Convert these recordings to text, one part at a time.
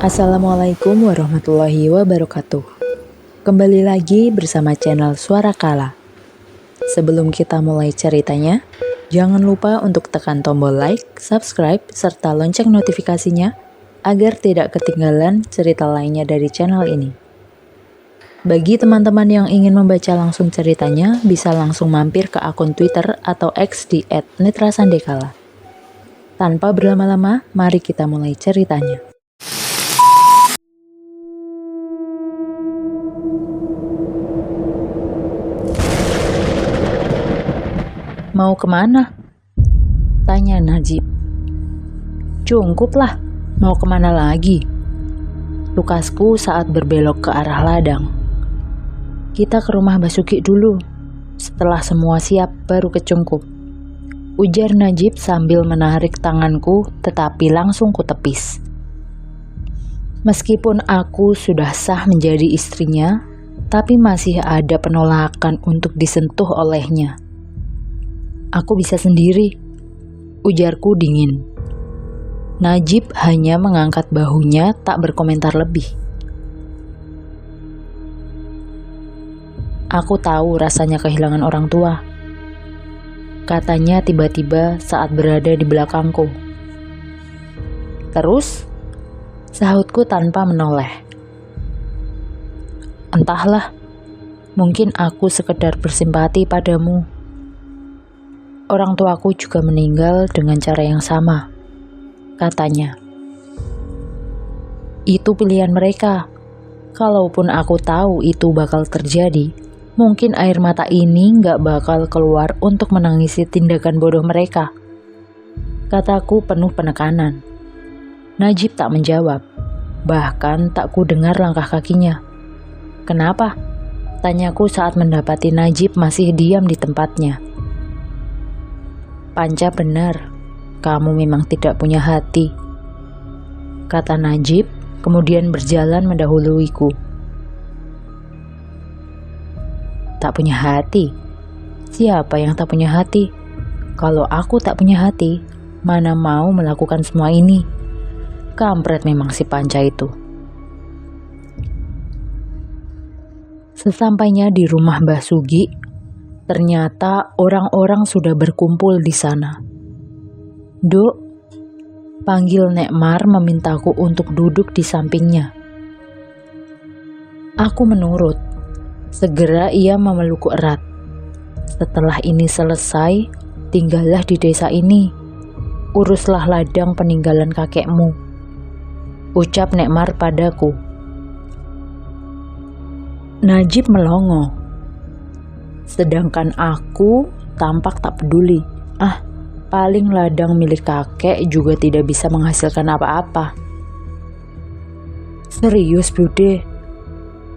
Assalamualaikum warahmatullahi wabarakatuh. Kembali lagi bersama channel Suara Kala. Sebelum kita mulai ceritanya, jangan lupa untuk tekan tombol like, subscribe, serta lonceng notifikasinya agar tidak ketinggalan cerita lainnya dari channel ini. Bagi teman-teman yang ingin membaca langsung ceritanya, bisa langsung mampir ke akun Twitter atau X di @nitrasandekala. Tanpa berlama-lama, mari kita mulai ceritanya. Mau kemana? Tanya Najib. Cukup lah, mau kemana lagi? Tukasku saat berbelok ke arah ladang. Kita ke rumah Basuki dulu. Setelah semua siap, baru ke Cungkup. Ujar Najib sambil menarik tanganku, tetapi langsung kutepis. Meskipun aku sudah sah menjadi istrinya, tapi masih ada penolakan untuk disentuh olehnya. Aku bisa sendiri, ujarku dingin. Najib hanya mengangkat bahunya, tak berkomentar lebih. Aku tahu rasanya kehilangan orang tua, katanya tiba-tiba saat berada di belakangku. Terus, sahutku tanpa menoleh. Entahlah, mungkin aku sekedar bersimpati padamu. Orang tuaku juga meninggal dengan cara yang sama, katanya. Itu pilihan mereka. Kalaupun aku tahu itu bakal terjadi, mungkin air mata ini nggak bakal keluar untuk menangisi tindakan bodoh mereka. Kataku penuh penekanan. Najib tak menjawab, bahkan tak ku dengar langkah kakinya. Kenapa? Tanyaku saat mendapati Najib masih diam di tempatnya. Panca benar, kamu memang tidak punya hati, kata Najib, kemudian berjalan mendahuluiku. Tak punya hati? Siapa yang tak punya hati? Kalau aku tak punya hati, mana mau melakukan semua ini? Kampret memang si Panca itu. Sesampainya di rumah Mbah Sugi, ternyata orang-orang sudah berkumpul di sana. Duk, panggil Nek Mar memintaku untuk duduk di sampingnya. Aku menurut. Segera ia memelukku erat. Setelah ini selesai, tinggallah di desa ini. Uruslah ladang peninggalan kakekmu, ucap Nek Mar padaku. Najib melongo. Sedangkan aku tampak tak peduli. Paling ladang milik kakek juga tidak bisa menghasilkan apa-apa. Serius, Bude?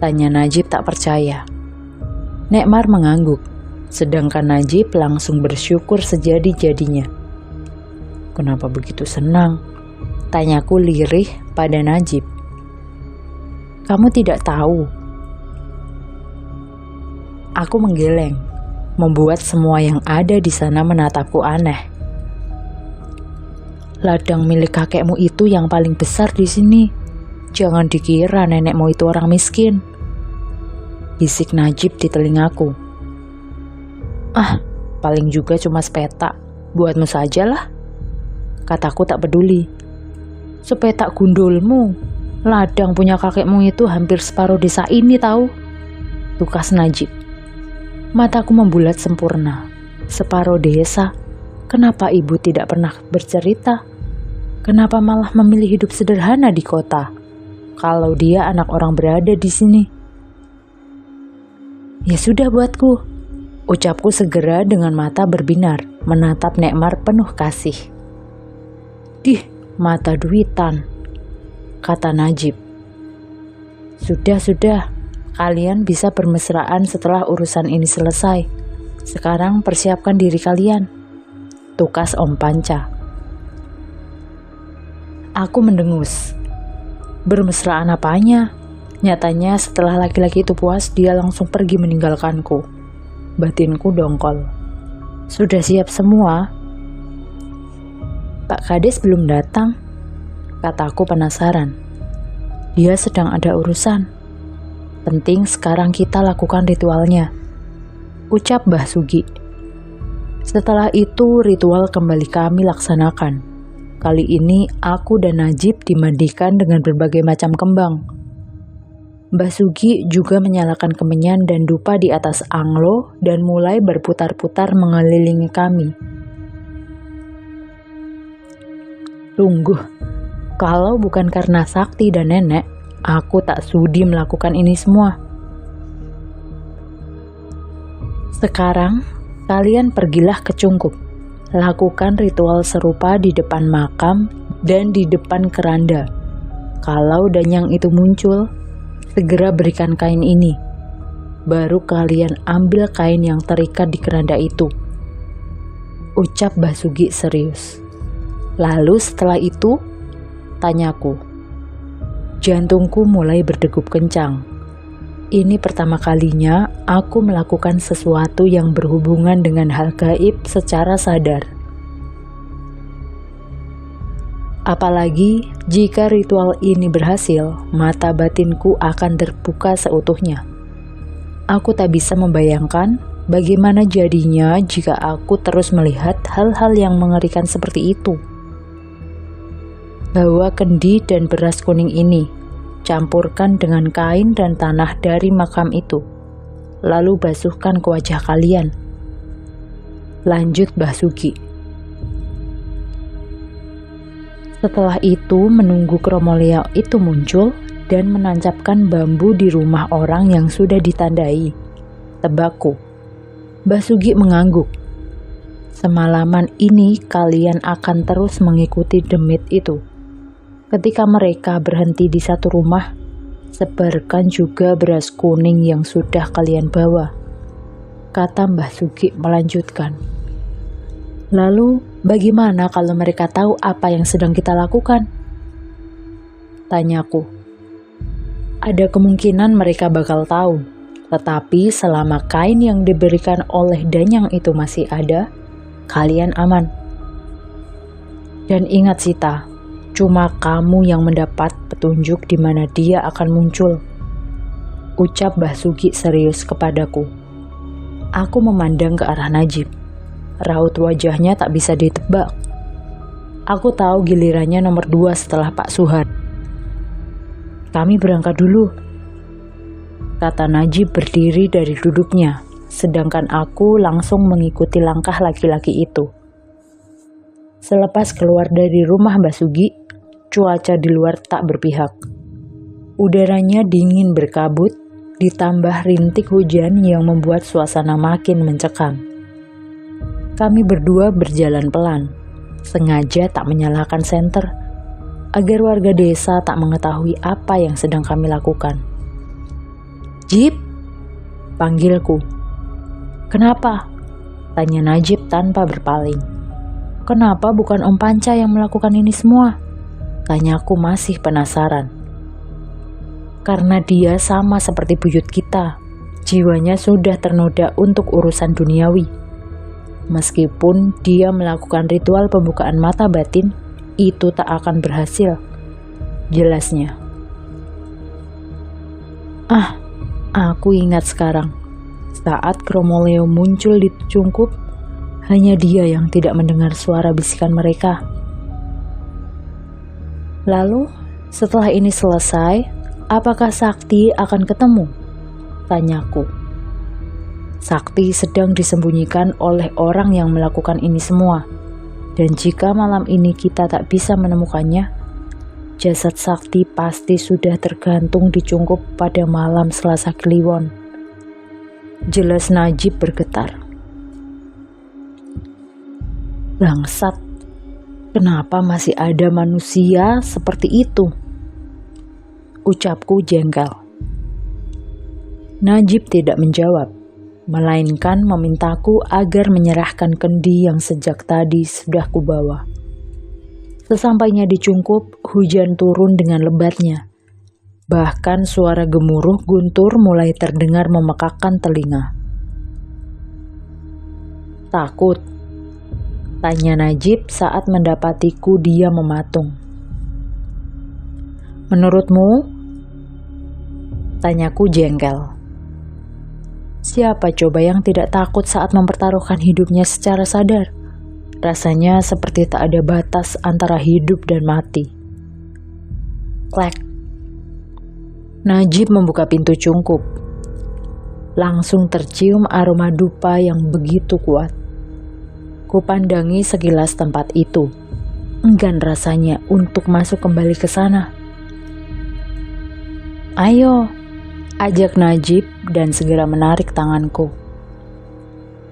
Tanya Najib tak percaya. Nek Mar mengangguk, sedangkan Najib langsung bersyukur sejadi-jadinya. Kenapa begitu senang? Tanyaku lirih pada Najib. Kamu tidak tahu. Aku menggeleng, membuat semua yang ada di sana menatapku aneh. Ladang milik kakekmu itu yang paling besar di sini. Jangan dikira nenekmu itu orang miskin, bisik Najib di telingaku. Paling juga cuma sepetak, buatmu sajalah, kataku tak peduli. Sepetak gundulmu, ladang punya kakekmu itu hampir separuh desa ini tahu, tukas Najib. Mataku membulat sempurna. Separuh desa, kenapa ibu tidak pernah bercerita? Kenapa malah memilih hidup sederhana di kota, kalau dia anak orang berada di sini? Ya sudah buatku, ucapku segera dengan mata berbinar, menatap Nek Mar penuh kasih. Dih, mata duitan, kata Najib. Sudah. Kalian bisa bermesraan setelah urusan ini selesai. Sekarang persiapkan diri kalian, tukas Om Panca. Aku mendengus. Bermesraan apanya? Nyatanya setelah laki-laki itu puas, dia langsung pergi meninggalkanku. Batinku dongkol. Sudah siap semua? Pak Kades belum datang, kataku penasaran. Dia sedang ada urusan. Penting sekarang kita lakukan ritualnya, ucap Mbah Sugi. Setelah itu ritual kembali kami laksanakan. Kali ini aku dan Najib dimandikan dengan berbagai macam kembang. Mbah Sugi juga menyalakan kemenyan dan dupa di atas anglo dan mulai berputar-putar mengelilingi kami. Sungguh, kalau bukan karena sakti dan nenek, aku tak sudi melakukan ini semua. Sekarang, kalian pergilah ke Cungkup. Lakukan ritual serupa di depan makam dan di depan keranda. Kalau danyang itu muncul, segera berikan kain ini. Baru kalian ambil kain yang terikat di keranda itu, ucap Mbah Sugi serius. Lalu setelah itu, tanyaku. Jantungku mulai berdegup kencang. Ini pertama kalinya aku melakukan sesuatu yang berhubungan dengan hal gaib secara sadar. Apalagi jika ritual ini berhasil, mata batinku akan terbuka seutuhnya. Aku tak bisa membayangkan bagaimana jadinya jika aku terus melihat hal-hal yang mengerikan seperti itu. Bawa kendi dan beras kuning ini, campurkan dengan kain dan tanah dari makam itu, lalu basuhkan ke wajah kalian. Lanjut Mbah Sugi. Setelah itu menunggu Kromo Leo itu muncul dan menancapkan bambu di rumah orang yang sudah ditandai, tebakku. Mbah Sugi mengangguk. Semalaman ini kalian akan terus mengikuti demit itu. Ketika mereka berhenti di satu rumah, sebarkan juga beras kuning yang sudah kalian bawa, kata Mbah Sugi melanjutkan. Lalu, bagaimana kalau mereka tahu apa yang sedang kita lakukan? Tanyaku. Ada kemungkinan mereka bakal tahu, tetapi selama kain yang diberikan oleh danyang itu masih ada, kalian aman. Dan ingat Sita, cuma kamu yang mendapat petunjuk di mana dia akan muncul, ucap Mbah Sugi serius kepadaku. Aku memandang ke arah Najib. Raut wajahnya tak bisa ditebak. Aku tahu gilirannya nomor 2 setelah Pak Suhad. Kami berangkat dulu, kata Najib berdiri dari duduknya, sedangkan aku langsung mengikuti langkah laki-laki itu. Selepas keluar dari rumah Mbah Sugi, cuaca di luar tak berpihak. Udaranya dingin berkabut, ditambah rintik hujan yang membuat suasana makin mencekam. Kami berdua berjalan pelan, sengaja tak menyalakan senter, agar warga desa tak mengetahui apa yang sedang kami lakukan. Jip, panggilku. Kenapa? Tanya Najib tanpa berpaling. Kenapa bukan Om Panca yang melakukan ini semua? Tanyaku masih penasaran. Karena dia sama seperti buyut kita, jiwanya sudah ternoda untuk urusan duniawi. Meskipun dia melakukan ritual pembukaan mata batin, itu tak akan berhasil, jelasnya. Aku ingat sekarang, saat Kromo Leo muncul di Cungkup, hanya dia yang tidak mendengar suara bisikan mereka. Lalu, setelah ini selesai, apakah Sakti akan ketemu? Tanyaku. Sakti sedang disembunyikan oleh orang yang melakukan ini semua. Dan jika malam ini kita tak bisa menemukannya, jasad Sakti pasti sudah tergantung di Cungkup pada malam Selasa Kliwon. Jelas Najib bergetar. Bangsat, kenapa masih ada manusia seperti itu? Ucapku jengkel. Najib tidak menjawab, melainkan memintaku agar menyerahkan kendi yang sejak tadi sudah kubawa. Sesampainya di Cungkup, hujan turun dengan lebatnya. Bahkan suara gemuruh guntur mulai terdengar memekakkan telinga. Takut? Tanya Najib saat mendapatiku dia mematung. Menurutmu, Tanyaku jengkel. Siapa coba yang tidak takut saat mempertaruhkan hidupnya secara sadar? Rasanya seperti tak ada batas antara hidup dan mati. Klek. Najib membuka pintu cungkup. Langsung tercium aroma dupa yang begitu kuat. Kupandangi sekilas tempat itu. Enggan rasanya untuk masuk kembali ke sana. Ayo, ajak Najib dan segera menarik tanganku.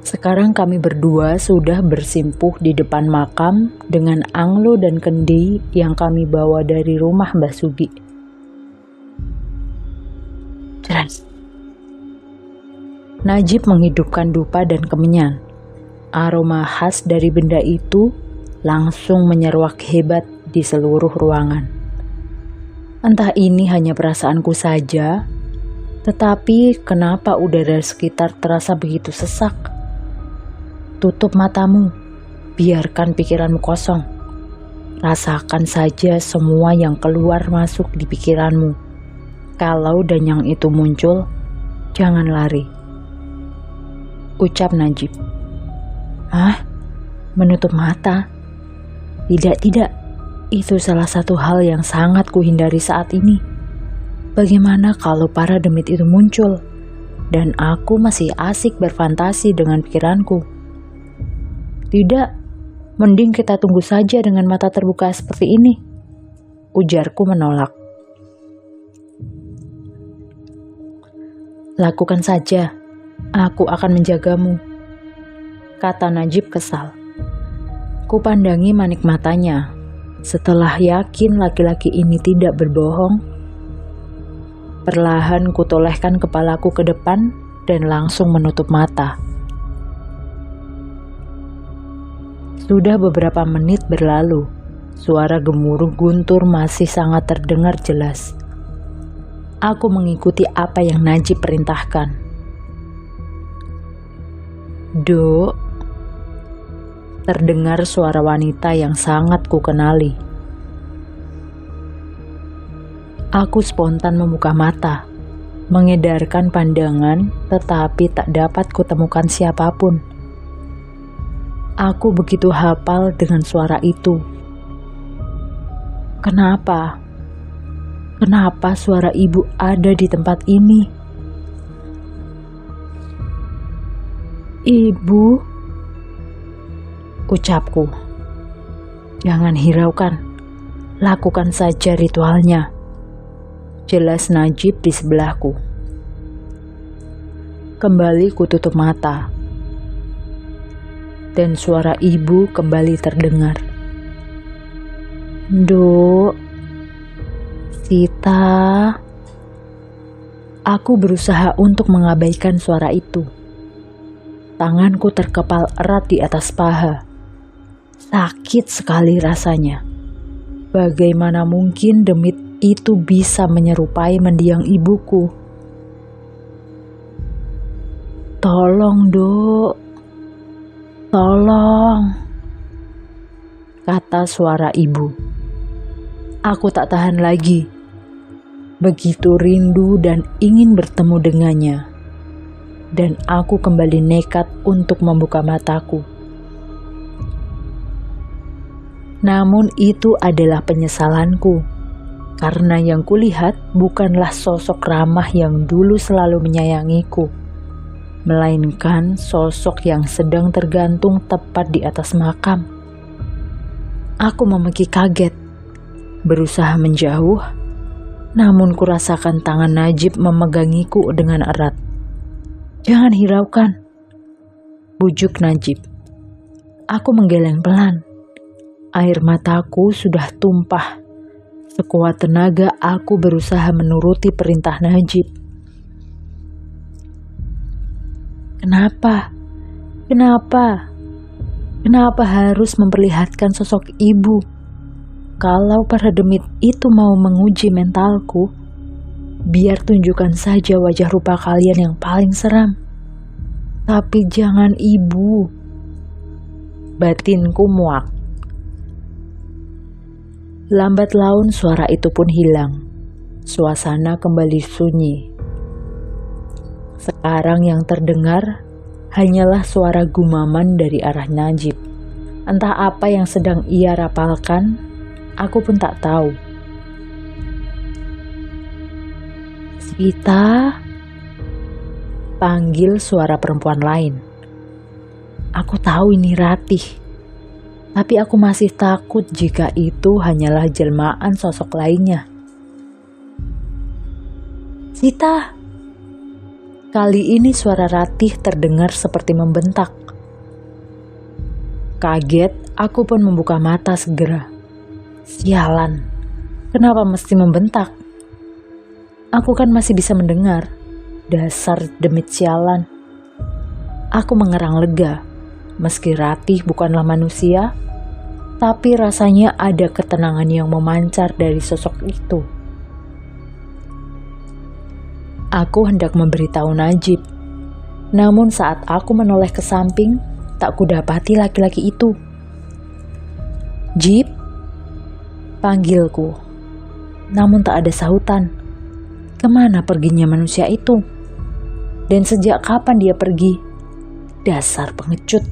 Sekarang kami berdua sudah bersimpuh di depan makam dengan anglo dan kendi yang kami bawa dari rumah Mbah Sugi. Jelas. Najib menghidupkan dupa dan kemenyan. Aroma khas dari benda itu langsung menyeruak hebat di seluruh ruangan. Entah ini hanya perasaanku saja, tetapi kenapa udara sekitar terasa begitu sesak? Tutup matamu, biarkan pikiranmu kosong. Rasakan saja semua yang keluar masuk di pikiranmu. Kalau dan yang itu muncul, jangan lari. Ucap Najib. Hah? Menutup mata? Tidak. Itu salah satu hal yang sangat kuhindari saat ini. Bagaimana kalau para demit itu muncul, dan aku masih asik berfantasi dengan pikiranku? Tidak, mending kita tunggu saja dengan mata terbuka seperti ini. Ujarku menolak. Lakukan saja, aku akan menjagamu, kata Najib kesal. Kupandangi manik matanya. Setelah yakin laki-laki ini tidak berbohong, perlahan kutolehkan kepalaku ke depan dan langsung menutup mata. Sudah beberapa menit berlalu, suara gemuruh guntur masih sangat terdengar jelas. Aku mengikuti apa yang Najib perintahkan. Dok, terdengar suara wanita yang sangat kukenali. Aku spontan membuka mata, mengedarkan pandangan, tetapi tak dapat kutemukan siapapun. Aku begitu hafal dengan suara itu. Kenapa? Kenapa suara ibu ada di tempat ini? Ibu, ucapku. Jangan hiraukan, lakukan saja ritualnya. Jelas Najib di sebelahku. Kembali kututup mata. Dan suara ibu kembali terdengar. Dok, Sita. Aku berusaha untuk mengabaikan suara itu. Tanganku terkepal erat di atas paha. Sakit sekali rasanya. Bagaimana mungkin demit itu bisa menyerupai mendiang ibuku? Tolong, Dok. Tolong, kata suara ibu. Aku tak tahan lagi. Begitu rindu dan ingin bertemu dengannya. Dan aku kembali nekat untuk membuka mataku. Namun itu adalah penyesalanku. Karena yang kulihat bukanlah sosok ramah yang dulu selalu menyayangiku, melainkan sosok yang sedang tergantung tepat di atas makam. Aku memeki kaget, berusaha menjauh, namun kurasakan tangan Najib memegangiku dengan erat. Jangan hiraukan, bujuk Najib. Aku menggeleng pelan. Air mataku sudah tumpah. Sekuat tenaga aku berusaha menuruti perintah Najib. Kenapa harus memperlihatkan sosok ibu? Kalau para demit itu mau menguji mentalku, biar tunjukkan saja wajah rupa kalian yang paling seram. Tapi jangan ibu. Batinku muak. Lambat laun suara itu pun hilang. Suasana kembali sunyi. Sekarang yang terdengar hanyalah suara gumaman dari arah Najib. Entah apa yang sedang ia rapalkan, aku pun tak tahu. "Sita," panggil suara perempuan lain. Aku tahu ini Ratih, tapi aku masih takut jika itu hanyalah jelmaan sosok lainnya. "Sita!" Kali ini suara Ratih terdengar seperti membentak. Kaget, aku pun membuka mata segera. Sialan, kenapa mesti membentak? Aku kan masih bisa mendengar. Dasar demit sialan. Aku mengerang lega. Meski Ratih bukanlah manusia, tapi rasanya ada ketenangan yang memancar dari sosok itu. Aku hendak memberitahu Najib, namun saat aku menoleh ke samping, tak kudapati laki-laki itu. "Jib," panggilku, namun tak ada sahutan. Kemana perginya manusia itu? Dan sejak kapan dia pergi? Dasar pengecut.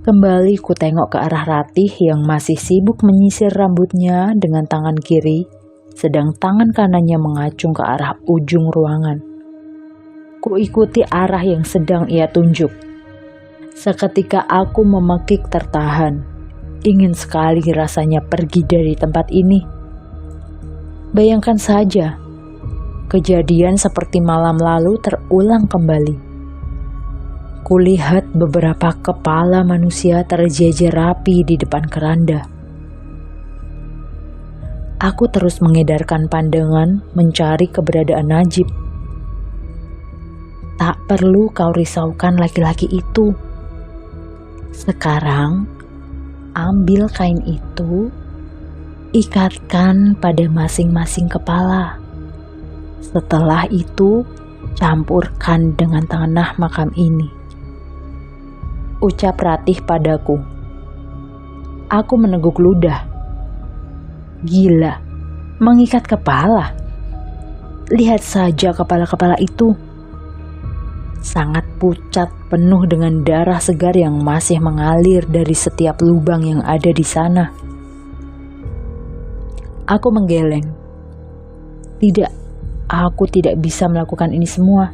Kembali ku tengok ke arah Ratih yang masih sibuk menyisir rambutnya dengan tangan kiri, sedang tangan kanannya mengacung ke arah ujung ruangan. Ku ikuti arah yang sedang ia tunjuk. Seketika aku memekik tertahan. Ingin sekali rasanya pergi dari tempat ini. Bayangkan saja, kejadian seperti malam lalu terulang kembali. Kulihat beberapa kepala manusia terjejer rapi di depan keranda. Aku terus mengedarkan pandangan mencari keberadaan Najib. Tak perlu kau risaukan laki-laki itu. Sekarang, ambil kain itu, ikatkan pada masing-masing kepala. Setelah itu, campurkan dengan tanah makam ini. Ucap Ratih padaku. Aku meneguk ludah. Gila, mengikat kepala. Lihat saja kepala-kepala itu. Sangat pucat, penuh dengan darah segar yang masih mengalir dari setiap lubang yang ada di sana. Aku menggeleng. Tidak, aku tidak bisa melakukan ini semua.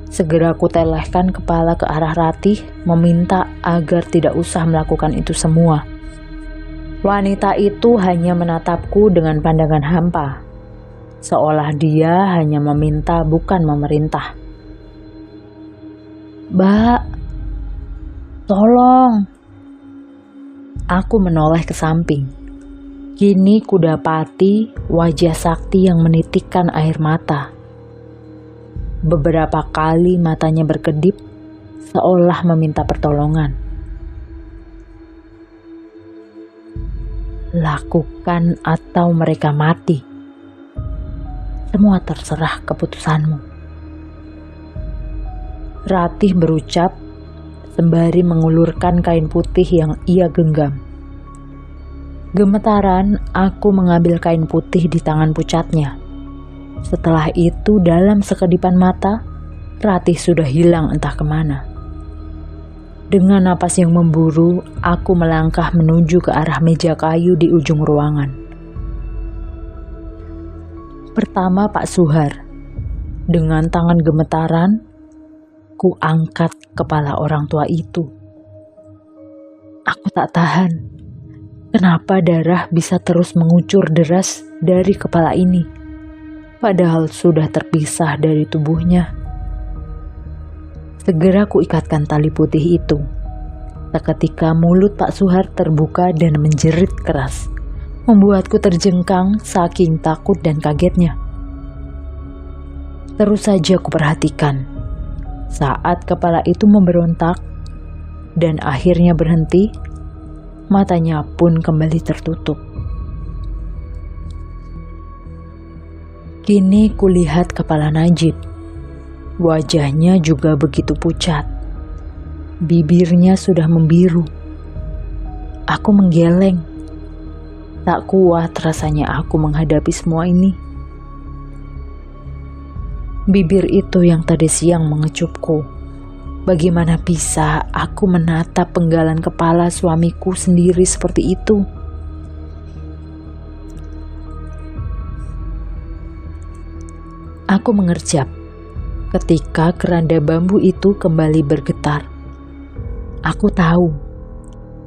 Segera aku telehkan kepala ke arah Ratih, meminta agar tidak usah melakukan itu semua. Wanita itu hanya menatapku dengan pandangan hampa, seolah dia hanya meminta bukan memerintah. "Mbak, tolong." Aku menoleh ke samping. Kini kudapati wajah sakti yang menitikkan air mata. Beberapa kali matanya berkedip, seolah meminta pertolongan. Lakukan atau mereka mati. Semua terserah keputusanmu. Ratih berucap sembari mengulurkan kain putih yang ia genggam. Gemetaran, aku mengambil kain putih di tangan pucatnya. Setelah itu, dalam sekedipan mata, Ratih sudah hilang entah kemana. Dengan napas yang memburu, aku melangkah menuju ke arah meja kayu di ujung ruangan. Pertama Pak Suhar. Dengan tangan gemetaran, ku angkat kepala orang tua itu. Aku tak tahan. Kenapa darah bisa terus mengucur deras dari kepala ini, padahal sudah terpisah dari tubuhnya. Segera ku ikatkan tali putih itu. Seketika mulut Pak Suhar terbuka dan menjerit keras, membuatku terjengkang saking takut dan kagetnya. Terus saja ku perhatikan, saat kepala itu memberontak dan akhirnya berhenti, matanya pun kembali tertutup. Kini kulihat kepala Najib. Wajahnya juga begitu pucat. Bibirnya sudah membiru. Aku menggeleng. Tak kuat rasanya aku menghadapi semua ini. Bibir itu yang tadi siang mengecupku. Bagaimana bisa aku menatap penggalan kepala suamiku sendiri seperti itu? Aku mengerjap ketika keranda bambu itu kembali bergetar. Aku tahu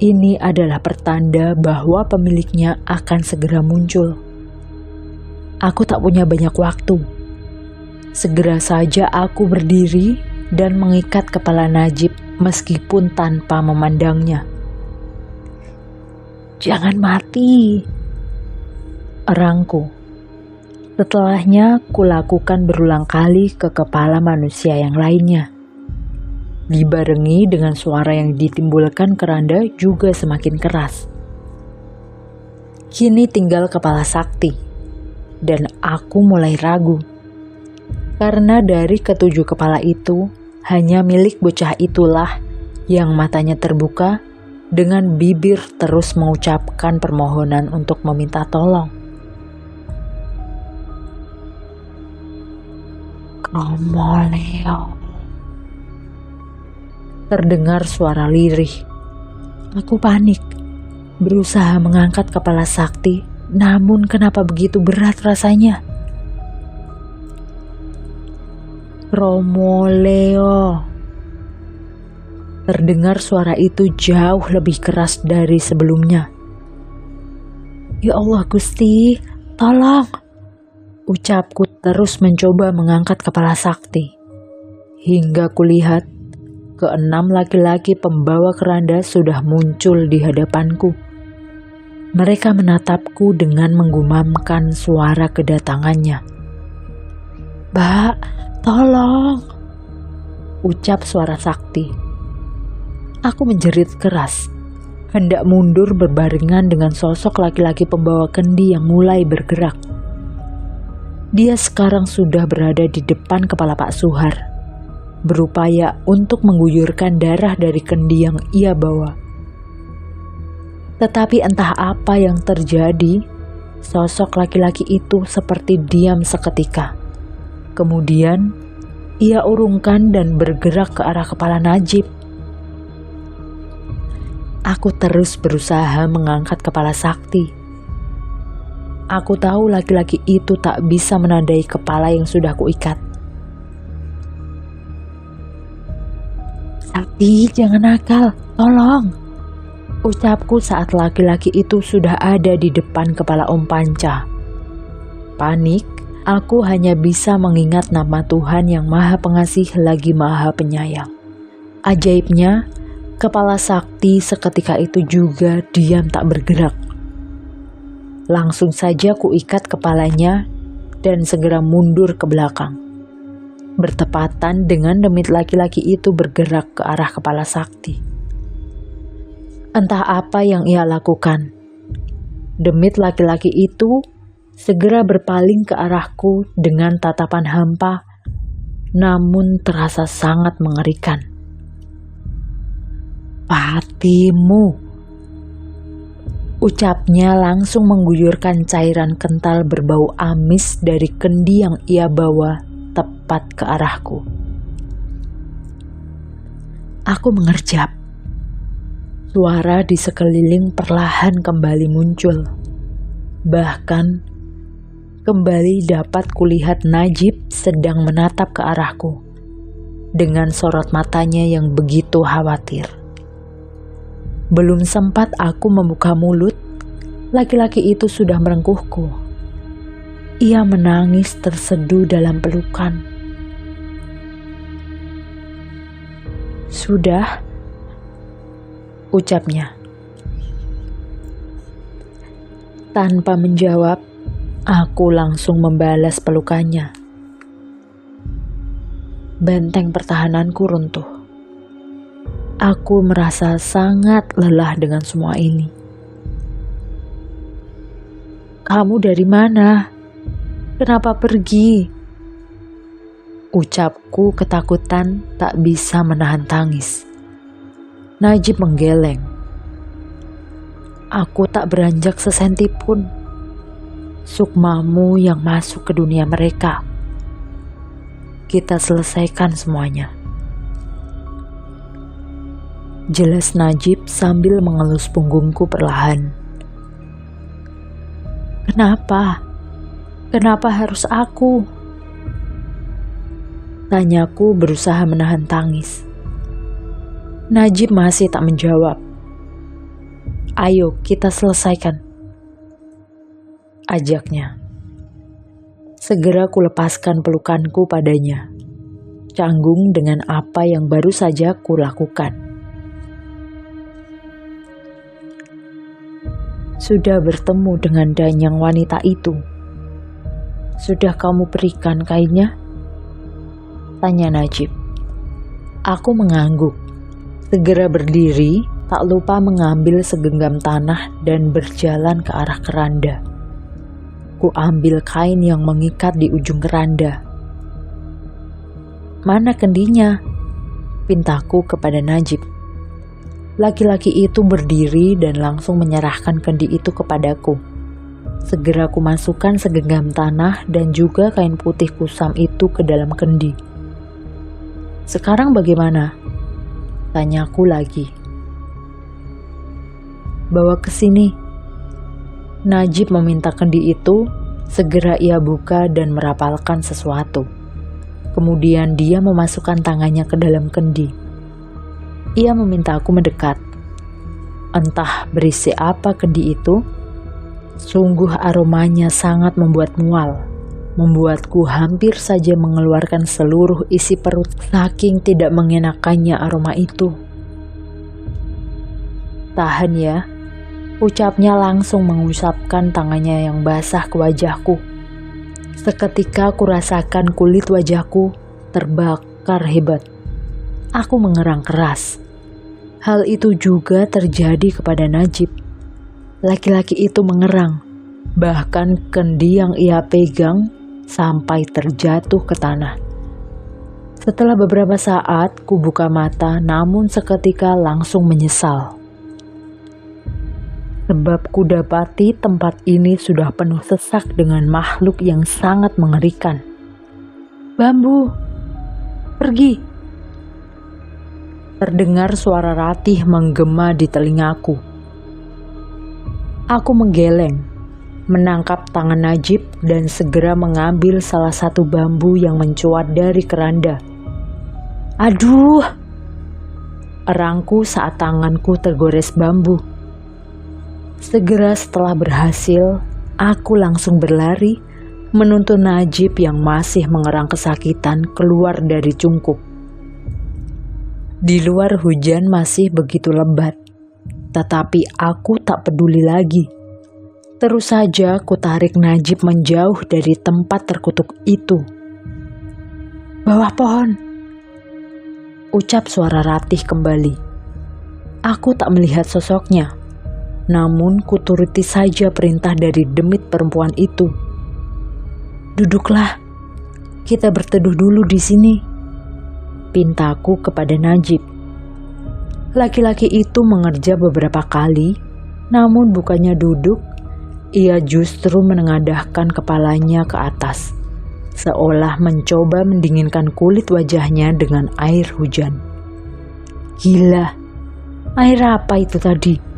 ini adalah pertanda bahwa pemiliknya akan segera muncul. Aku tak punya banyak waktu. Segera saja aku berdiri dan mengikat kepala Najib meskipun tanpa memandangnya. "Jangan mati," erangku. Setelahnya, kulakukan berulang kali ke kepala manusia yang lainnya. Dibarengi dengan suara yang ditimbulkan keranda juga semakin keras. Kini tinggal kepala Sakti, dan aku mulai ragu. Karena dari ketujuh kepala itu, hanya milik bocah itulah yang matanya terbuka dengan bibir terus mengucapkan permohonan untuk meminta tolong. "Romoleo," terdengar suara lirih. Aku panik, berusaha mengangkat kepala Sakti, namun kenapa begitu berat rasanya? "Romoleo," terdengar suara itu jauh lebih keras dari sebelumnya. "Ya Allah Gusti, tolong!" Ucapku terus mencoba mengangkat kepala Sakti. Hingga kulihat keenam laki-laki pembawa keranda sudah muncul di hadapanku. Mereka menatapku dengan menggumamkan suara kedatangannya. "Mbak, tolong!" ucap suara Sakti. Aku menjerit keras, hendak mundur berbarengan dengan sosok laki-laki pembawa kendi yang mulai bergerak. Dia sekarang sudah berada di depan kepala Pak Suhar, berupaya untuk mengguyurkan darah dari kendi yang ia bawa. Tetapi entah apa yang terjadi, sosok laki-laki itu seperti diam seketika. Kemudian, ia urungkan dan bergerak ke arah kepala Najib. Aku terus berusaha mengangkat kepala Sakti. Aku tahu laki-laki itu tak bisa menandai kepala yang sudah kuikat. "Sakti, jangan nakal, tolong!" ucapku saat laki-laki itu sudah ada di depan kepala Om Panca. Panik, aku hanya bisa mengingat nama Tuhan yang Maha Pengasih lagi Maha Penyayang. Ajaibnya, kepala Sakti seketika itu juga diam tak bergerak. Langsung saja kuikat kepalanya dan segera mundur ke belakang. Bertepatan dengan demit laki-laki itu bergerak ke arah kepala Sakti. Entah apa yang ia lakukan. Demit laki-laki itu segera berpaling ke arahku dengan tatapan hampa, namun terasa sangat mengerikan. "Patimu," ucapnya langsung mengguyurkan cairan kental berbau amis dari kendi yang ia bawa tepat ke arahku. Aku mengerjap. Suara di sekeliling perlahan kembali muncul. Bahkan, kembali dapat kulihat Najib sedang menatap ke arahku dengan sorot matanya yang begitu khawatir. Belum sempat aku membuka mulut, laki-laki itu sudah merengkuhku. Ia menangis terseduh dalam pelukan. "Sudah," ucapnya. Tanpa menjawab, aku langsung membalas pelukannya. Benteng pertahananku runtuh. Aku merasa sangat lelah dengan semua ini. "Kamu dari mana? Kenapa pergi?" ucapku ketakutan tak bisa menahan tangis. Najib menggeleng. "Aku tak beranjak sesenti pun. Sukmamu yang masuk ke dunia mereka." kita selesaikan semuanya. Jelas Najib sambil mengelus punggungku perlahan. Kenapa? Kenapa harus aku? Tanyaku berusaha menahan tangis. Najib masih tak menjawab. Ayo kita selesaikan, ajaknya. Segera kulepaskan pelukanku padanya, canggung dengan apa yang baru saja kulakukan. Sudah bertemu dengan danyang wanita itu. Sudah kamu berikan kainnya? Tanya Najib. Aku mengangguk. Segera berdiri, tak lupa mengambil segenggam tanah dan berjalan ke arah keranda. Ku ambil kain yang mengikat di ujung keranda. Mana kendinya? Pintaku kepada Najib. Laki-laki itu berdiri dan langsung menyerahkan kendi itu kepadaku. Segera ku masukkan segenggam tanah dan juga kain putih kusam itu ke dalam kendi. Sekarang bagaimana? Tanyaku lagi. Bawa ke sini. Najib meminta kendi itu, segera ia buka dan merapalkan sesuatu. Kemudian dia memasukkan tangannya ke dalam kendi. Ia meminta aku mendekat. Entah berisi apa kendi itu, sungguh aromanya sangat membuat mual, membuatku hampir saja mengeluarkan seluruh isi perut saking tidak mengenakannya aroma itu. Tahan ya. Ucapnya langsung mengusapkan tangannya yang basah ke wajahku. Seketika aku rasakan kulit wajahku terbakar hebat. Aku mengerang keras. Hal itu juga terjadi kepada Najib. Laki-laki itu mengerang, bahkan kendi yang ia pegang sampai terjatuh ke tanah. Setelah beberapa saat, ku buka mata namun seketika langsung menyesal. Sebab ku dapati tempat ini sudah penuh sesak dengan makhluk yang sangat mengerikan. Bambu, pergi. Terdengar suara Ratih menggema di telingaku. Aku menggeleng, menangkap tangan Najib dan segera mengambil salah satu bambu yang mencuat dari keranda. Aduh! Erangku saat tanganku tergores bambu. Segera setelah berhasil, aku langsung berlari menuntun Najib yang masih mengerang kesakitan keluar dari cungkup. Di luar hujan masih begitu lebat, tetapi aku tak peduli lagi. Terus saja ku tarik Najib menjauh dari tempat terkutuk itu. Bawah pohon, ucap suara Ratih kembali. Aku tak melihat sosoknya. Namun kuturuti saja perintah dari demit perempuan itu. Duduklah, kita berteduh dulu di sini. Pintaku kepada Najib. Laki-laki itu mengerja beberapa kali, namun bukannya duduk, ia justru menengadahkan kepalanya ke atas, seolah mencoba mendinginkan kulit wajahnya dengan air hujan. Gila, air apa itu tadi?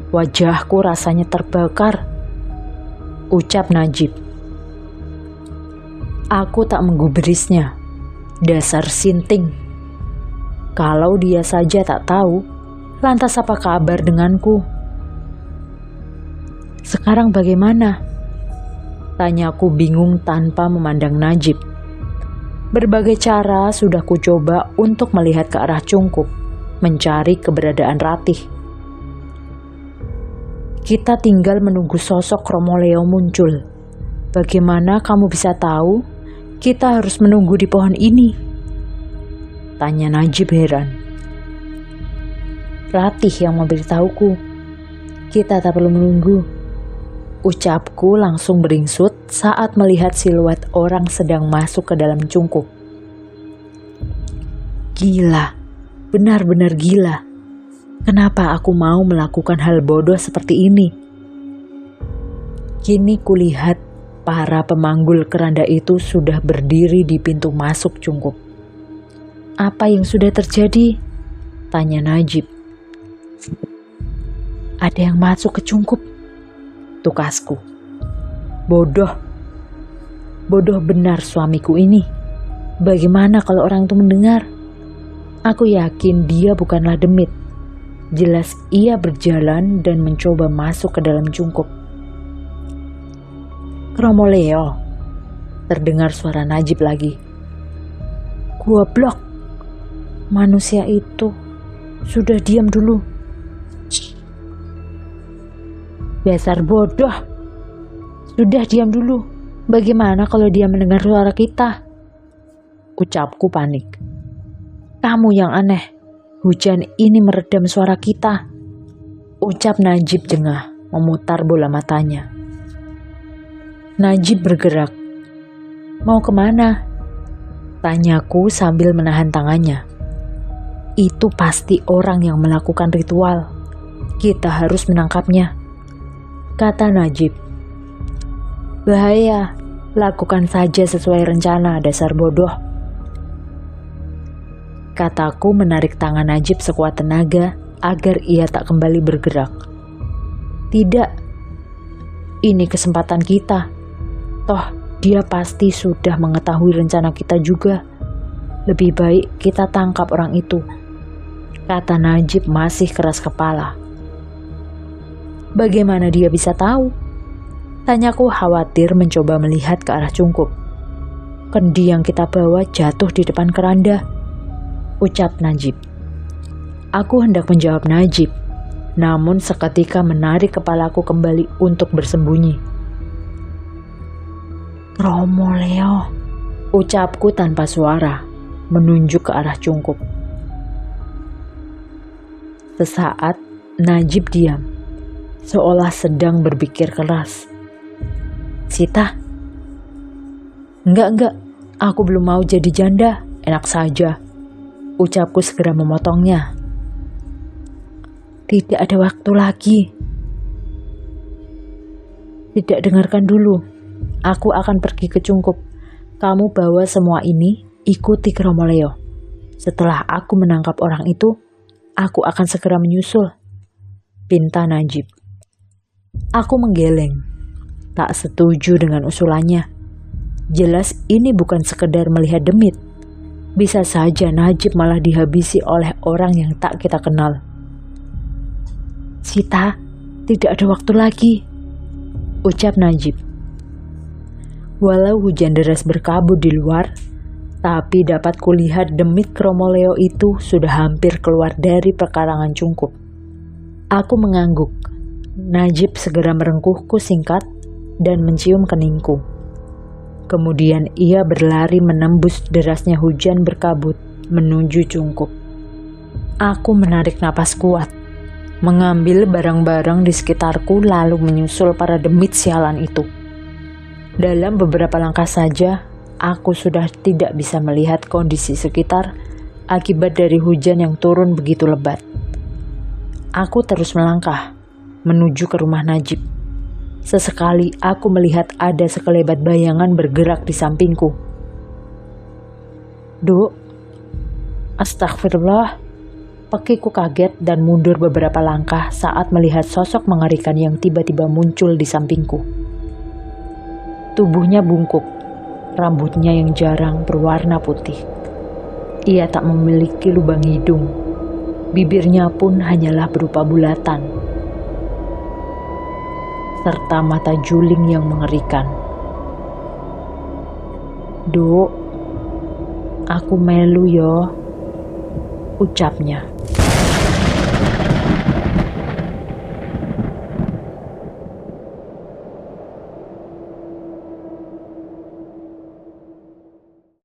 Wajahku rasanya terbakar, ucap Najib. Aku tak menggubrisnya. Dasar sinting. Kalau dia saja tak tahu, lantas apa kabar denganku? Sekarang bagaimana? Tanyaku bingung tanpa memandang Najib. Berbagai cara sudah kucoba untuk melihat ke arah cungkup, mencari keberadaan Ratih. Kita tinggal menunggu sosok Romo Leo muncul. Bagaimana kamu bisa tahu kita harus menunggu di pohon ini? Tanya Najib heran. Ratih yang memberitahuku. Kita tak perlu menunggu. Ucapku langsung beringsut saat melihat siluet orang sedang masuk ke dalam cungkup. Gila, benar-benar gila. Kenapa aku mau melakukan hal bodoh seperti ini? Kini kulihat Para pemanggul keranda itu sudah berdiri di pintu masuk Cungkup. "Apa yang sudah terjadi?" tanya Najib. "Ada yang masuk ke Cungkup," tukasku. Bodoh benar suamiku ini. Bagaimana kalau orang itu mendengar? Aku yakin dia bukanlah demit. Jelas ia berjalan dan mencoba masuk ke dalam Cungkup. "Kromoleo," terdengar suara Najib lagi. "Goblok, manusia itu sudah diam dulu." "Dasar bodoh, sudah diam dulu. Bagaimana kalau dia mendengar suara kita?" ucapku panik. "Kamu yang aneh, hujan ini meredam suara kita," ucap Najib jengah memutar bola matanya. Najib bergerak. "Mau kemana?" tanyaku sambil menahan tangannya. "Itu pasti orang yang melakukan ritual. Kita harus menangkapnya," kata Najib. "Bahaya, lakukan saja sesuai rencana, dasar bodoh," kataku menarik tangan Najib sekuat tenaga agar ia tak kembali bergerak. "Tidak, ini kesempatan kita. Toh dia pasti sudah mengetahui rencana kita juga. Lebih baik kita tangkap orang itu," kata Najib masih keras kepala. "Bagaimana dia bisa tahu?" tanyaku khawatir mencoba melihat ke arah Cungkup. "Kendi yang kita bawa jatuh di depan keranda," ucap Najib. Aku hendak menjawab Najib, namun seketika menarik kepalaku kembali untuk bersembunyi. "Kromoleo," ucapku tanpa suara, menunjuk ke arah Cungkup. Sesaat Najib diam, seolah sedang berpikir keras. "Sita?" Enggak, aku belum mau jadi janda, enak saja," ucapku segera memotongnya. "Tidak ada waktu lagi." "Tidak, dengarkan dulu. Aku akan pergi ke Cungkup. Kamu bawa semua ini, ikuti Kromoleo. Setelah aku menangkap orang itu, aku akan segera menyusul," pinta Najib. Aku menggeleng, tak setuju dengan usulannya. Jelas ini bukan sekedar melihat demit. Bisa saja Najib malah dihabisi oleh orang yang tak kita kenal. "Sita, tidak ada waktu lagi," ucap Najib. Walau hujan deras berkabut di luar, tapi dapat kulihat demit Kromoleo itu sudah hampir keluar dari pekarangan Cungkup. Aku mengangguk. Najib segera merengkuhku singkat dan mencium keningku. Kemudian ia berlari menembus derasnya hujan berkabut menuju Cungkup. Aku menarik napas kuat, mengambil barang-barang di sekitarku lalu menyusul para demit sialan itu. Dalam beberapa langkah saja, aku sudah tidak bisa melihat kondisi sekitar akibat dari hujan yang turun begitu lebat. Aku terus melangkah, menuju ke rumah Najib. Sesekali aku melihat ada sekelebat bayangan bergerak di sampingku. "Duk, astagfirullah," pakiku kaget dan mundur beberapa langkah saat melihat sosok mengerikan yang tiba-tiba muncul di sampingku. Tubuhnya bungkuk, rambutnya yang jarang berwarna putih. Ia tak memiliki lubang hidung, bibirnya pun hanyalah berupa bulatan, serta mata juling yang mengerikan. "Duk, aku melu yo," ucapnya.